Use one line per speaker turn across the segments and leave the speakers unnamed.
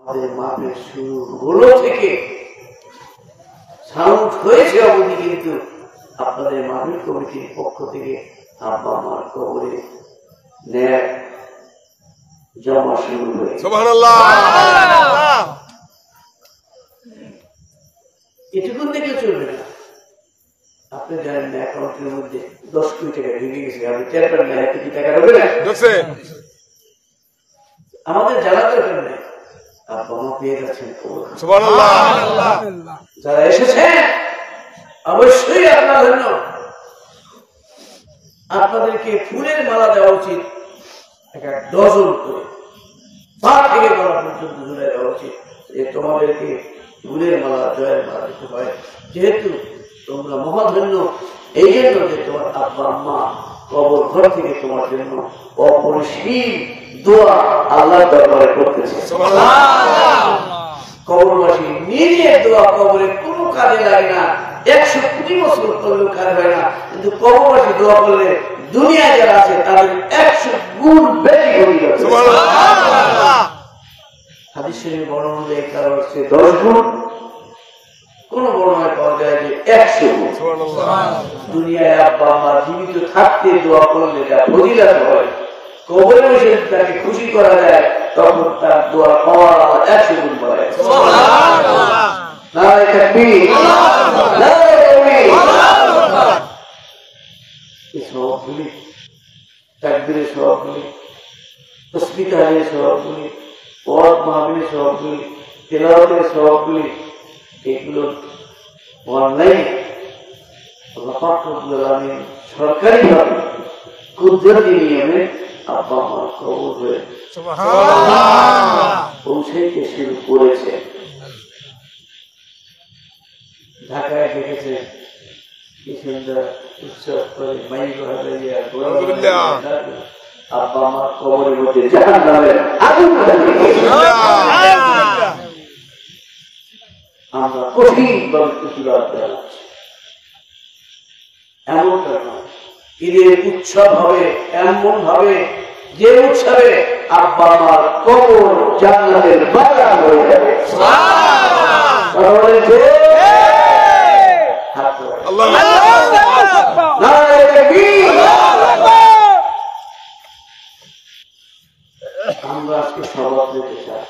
আমাদের মাপের শুরু হলো থেকে সাউন্ড হয়েছে অবধি, কিন্তু আপনাদের মাহফিল কমিটির পক্ষ থেকে আব্বা আমার কবরে ন্যায় জমা শুরু হয়েছে।
সুবহানাল্লাহ।
এটুকুন থেকে চলবে না। আপনি জানেন না অ্যাকাউন্টের মধ্যে 10 কোটি টাকা ঢুকে গেছে, আপনি টের পান না 1 কোটি টাকা ঢুকে না। আমাদের জানা দরকার নেই, আব্বা মা পেয়ে যাচ্ছেন।
সুবহানাল্লাহ।
যারা এসেছেন অবশ্যই আপনার জন্য আপনাদেরকে ফুলের মালা দেওয়া উচিত, 1 ডজন করে, পা থেকে গলা পর্যন্ত ঝুলে দেওয়া উচিত, যে তোমাদেরকে ফুলের মালা, জয়ের মালা দিতে হয়। যেহেতু তোমরা মহাধন্য এই জন্য যে তোমার আব্বা আম্মা কবর ঘর থেকে তোমার জন্য অপরিসীম দোয়া আল্লাহর দরবারে করতেছে। কবরবাসী নিজে দোয়া কবরে কোনো কাজে লাগে না, 120 বছর করলেও কাজে হয় না, কিন্তু কবরবাসী দোয়া করলে দুনিয়ায় যারা আছে তাদের 100 গুণ বেশি হয়ে যাবে। হাদিস শরীফে বর্ণনা অনুযায়ী কারো হচ্ছে 10 গুণ, কোন বর্ণনায় পাওয়া যায় যে 100 গুণ। দুনিয়ায় আব্বা আম্মা জীবিত থাকতে দোয়া করলে যা ফজিলত হয়, কবরে বসে তাকে খুশি করা যায়, তখন তার দোয়া পাওয়া 100 গুণ বাড়ে। নারে তাকবীর, নারে তাকবীর। এই সবগুলি তাকবীরের সবগুলি, তাসবিহ তাহলিলের সবগুলি, ওয়াজ মাহফিলের সবগুলি, তেলাওয়াতের সবগুলি, এগুলো অনলাইন আল্লাহ পাক রব্বুল আলামিন সরকারিভাবে কুদরতি নিয়মে আব্বা আমার কবরে পৌঁছাইতে শুরু করেছে। ঢাকায় দেখেছে কি সুন্দর উৎসব করে মাইক বাজাইয়া আব্বা আমার কবরের মধ্যে জাহান্নামের আগুন আমরা কঠিনভাবে প্রতিবাদ জানাচ্ছি। এমনটা নয়, ঈদের উৎসব হবে এমন ভাবে যে উৎসবে আব্বা আমার কবর জান্নাতের বাগান হয়ে যাবে। আমরা আজকে সবাব দিতে চাই,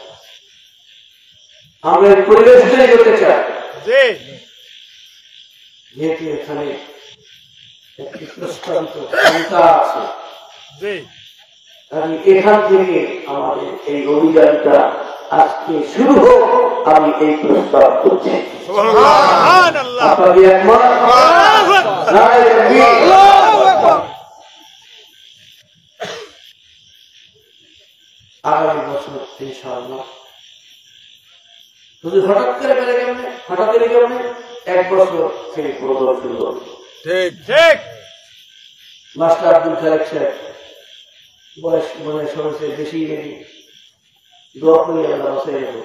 আমরা পরিবেশ তৈরি করতে চাই। যেহেতু এখানে একটি প্রস্তাবিত ক্ষমতা আছে, আমি এখান থেকে আমাদের এই অভিযানটা আজকে শুরু হোক, আমি এই প্রস্তাব করছি। আপনাদের একমত? আগামী বছর ইনশাআল্লাহ শুধু হঠাৎ করে বেড়ে কেমনে, হঠাৎ করে কেমনে 1 বছর থেকে প্রদর্শন শুরু হবে। ঠিক ঠিক। মাস্টার আব্দুল খালেক সাহেব বয়স মনে হয় সবচেয়ে বেশি নাকি, দোয়া করে আল্লাহ বাঁচাই যাবো।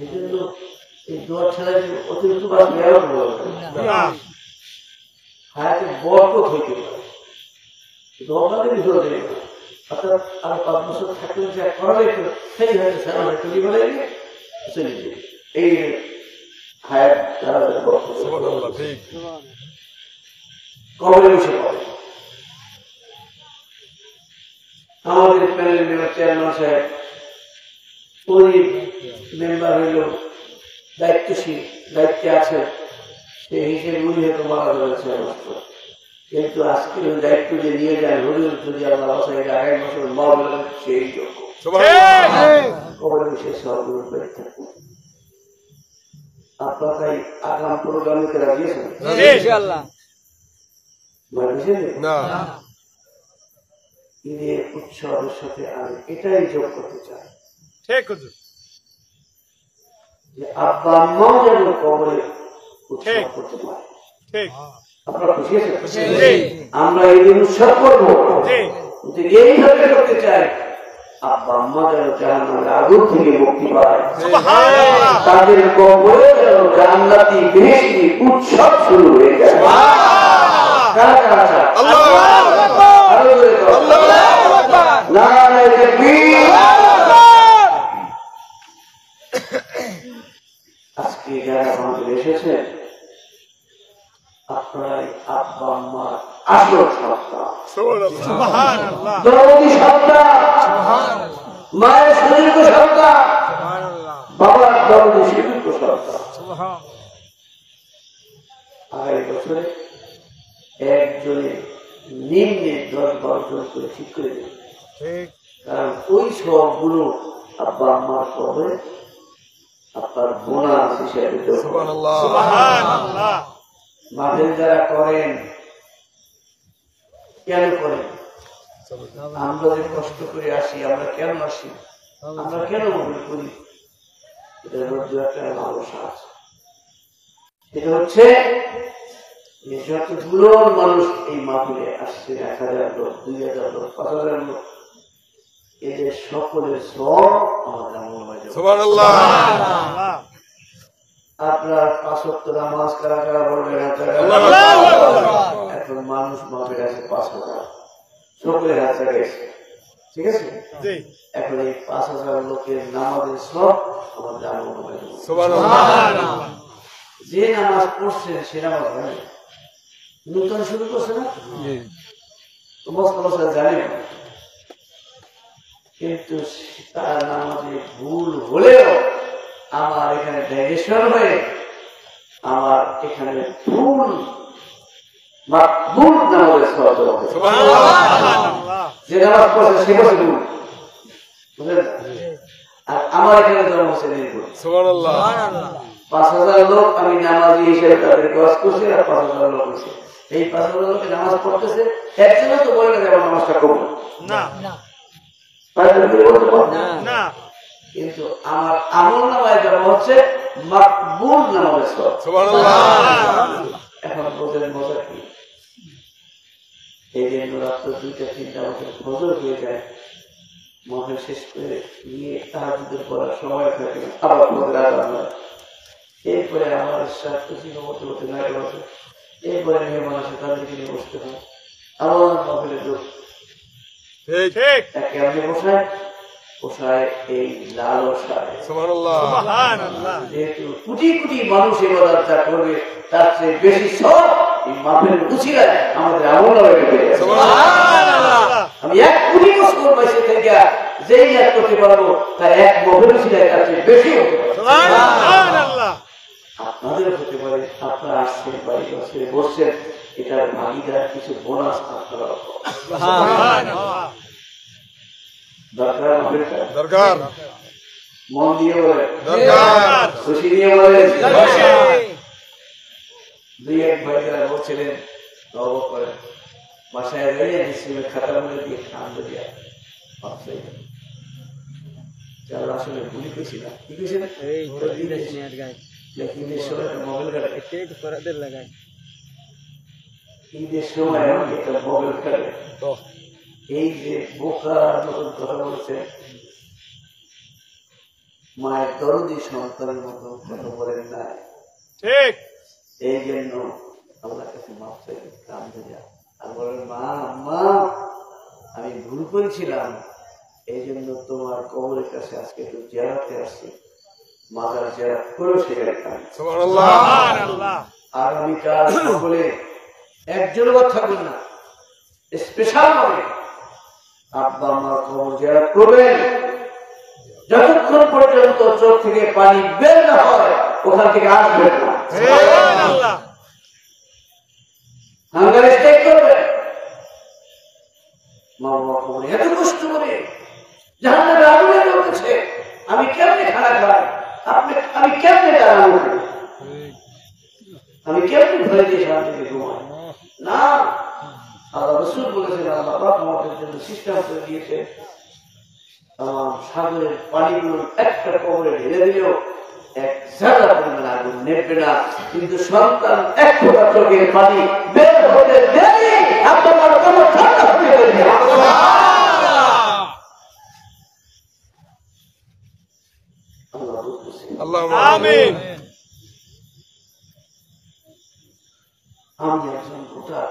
এই জন্য এই দোয়া ছাড়া অতিরিক্ত বাঁচবে হায়াতে বরকত হইতে পারে, দোয়াকে ভিতরে দেবে না। অর্থাৎ আর 5 বছর থাকলে যা করা যেত সেই হয়তো সারা তৈরি করে চলে যাবে। এই হায়াত তারা কবরে বসে পড়ে। আমাদের প্যানেল মেম্বার চেয়ারম্যান সাহেব ওই মেম্বার হইল দায়িত্বশীল, দায়িত্বে আছে, সেই হিসেবে উনি হয়তো মারা যাচ্ছে, কিন্তু আজকে ওই দায়িত্ব যে নিয়ে যায় হুজুর যদি আল্লাহ আগামী বছর মারা সেই যোগ্য কবরে বসে সহযোগ করে থাকবে। আপনার তাই আগাম প্রোগ্রামে করা গিয়েছেন ঈদের উৎসবের সাথে আমি এটাই যোগ করতে চাই যে আব্বা আম্মাও যেন কবরে উৎসব করতে পারে। আপনারা খুশি আছেন? আমরা ঈদের উৎসব করবো, কিন্তু এইভাবে করতে চাই আব্বা আম্মা যেন জাহান্নামের আগুন থেকে মুক্তি পায়, তাদের কবরে যেন জান্নাতি বেহেশতি উৎসব শুরু হয়ে যায়। কারা কারা চায়? আরো জোরে নারে তাকবীর। আজকে যারা আমাদের এসেছে আপনারাই আব্বা আম্মার আসল সন্তান, দরদি সন্তান, মায়ের সুদীর্ঘ সন্তান, বাবার দরদি সুদীর্ঘ সন্তান। আগামী বছরে একজনে নিম্নে 10-12 জন করে ঠিক করে দেবে, কারণ ওই সবগুলো আব্বা আম্মার পরে আপনার বোনাস হিসেবে মাদের যারা করেন। কেন করেন? আমরা যে কষ্ট করে আসি, আমরা কেন আসি, আমরা কেন মনে করি, এটার মধ্যে একটা ভালোবাসা আছে। এটা হচ্ছে যতগুলো মানুষ এই মাহফিলে আসছে, 1000 লোক, 2000 লোক, 5000 লোক, এদের সকলের সব আমাদের আমলময়। আপনার 5 ওয়াক্ত নামাজ কারা কারা বলবেন? এখন মানুষ মাপের আছে 5000, সকলের হাতে গেছে, ঠিক আছে? এখন এই 5000 লোকের নামাজের সব আমাদের আমলময়। যে নামাজ পড়ছে সে নামাজ হয় নতুন শুরু করছে না, জানে, কিন্তু তার নামাজে ভুল হলেও আমার এখানে ডাইরেকশন হয়ে আমার এখানে ভুল নামাজের সহজ হবে। যে নামাজ পড়ছে সে বসে ভুল, বুঝলেন? আর আমার এখানে জন্ম হচ্ছে নির্ভুল। 5000 লোক আমি নামাজি হিসেবে তাদেরকে ওয়াজ করছি, আর 5000 লোক হচ্ছে। এই 5000 লোকে নামাজ পড়তেছে, একজনও তো বলে না যে আমার নামাজটা করবো না, কিন্তু আমার আমল নামায় জন্ম হচ্ছে মাকবুল নামাজের সব। এখন বোঝেন মজা কি? এই জন্য রাত্র 2-3টা বছর ফজর হয়ে যায়, মহল শেষ করে নিয়ে তাহাজ্জুদের পড়ার সময় থাকে, আবার ফজর আজান হয়। এরপরে আমার মতো হতে লাগে বছর, এরপরে মেহমান আসে, তাদেরকে নিয়ে বসতে হয়, আমার মহলের লোক কেমনি বসায় পোষায় এই লালসায়। যেহেতু কোটি কোটি মানুষ এবাদতটা করবে, তার চেয়ে বেশি সব এই মাহফিলের উছিলায় আমাদের আমল নামে পেয়ে গেছে। আমি 1 কোটি বছর বয়সে থেকে যেই নিয়াত করতে পারবো তার 1 মাহফিল উছিলায় তার চেয়ে বেশি হতে পারে। আপনাদের হতে পারে, আপনারা আসছেন, বাড়ি বসছেন, এটার ভাগিদার কিছু বোনাস আপনারা দরকার, মন দিয়ে বলে, খুশি দিয়ে বলে। 2-1 ভাই যারা বলছিলেন বাসায় যাইয়ে নিশ্চিত খাতার মধ্যে দিয়ে খান্দ দিয়া আসলে ভুলি পেয়েছি না, কি পেয়েছেন? ঈদের সময় মোবাইল কাটে, ঈদের সময় একটা মোবাইল কাটে। এই যে বোকার মতন কথা বলছে, মায়ের দরদি সন্তানের মতো কথা বলেন না, ঠিক? এই জন্য আল্লাহর কাছে মাফ চাই, কান্দে যা আর বলেন, মা আম্মা আমি ভুল করেছিলাম, এই জন্য তোমার কবরের কাছে আজকে একটু জিয়ারতে আসছি, মাজার জিয়ারত করেও সেখানে আগামীকাল সকলে একজনও থাকবেন না, স্পেশাল ভাবে আব্বা আম্মার কবর জিয়ারত করবেন। যতক্ষণ পর্যন্ত চোখ থেকে পানি বের না হয় ওখান থেকে আসবেন না, হাঙ্গারে স্টে করবেন। মা বাবা কবরে এত কষ্ট করে জাহান্নামে আগুনে জ্বলতেছে, আমি কেমনে খানা খাই, আমি কেমনে দাঁড়ানো, আমি কেমনে ঘরে দিয়ে শান্তিতে ঘুমাই না। আল্লাহ রাসূল বলেছেন, আল্লাহ পাক আমাদের জন্য সিস্টেম করে দিয়েছে, সাগরের পানিগুলো একটা কবরে ঢেলে দিলেও 1 জায়গা পরিমাণ আগুন নেবে না, কিন্তু সন্তান 1 ফোঁটা চোখের পানি বের হতে দেরি আপনার কবর ঠান্ডা হয়ে যাবে। আল্লাহুম্মা আমিন। আমি একজন ভোটার,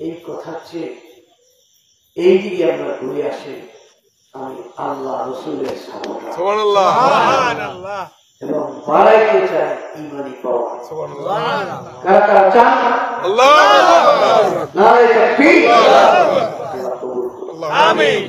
এই কথার চেয়ে এই দিকে আমরা ঘুরে আসি, আমি আল্লাহ রসুলের এবং বাড়াইতে চাই ইমানি পাওয়া। কারা কারা চান? নারে তাকবীর। আল্লাহ কবুল করুন।
আমিন।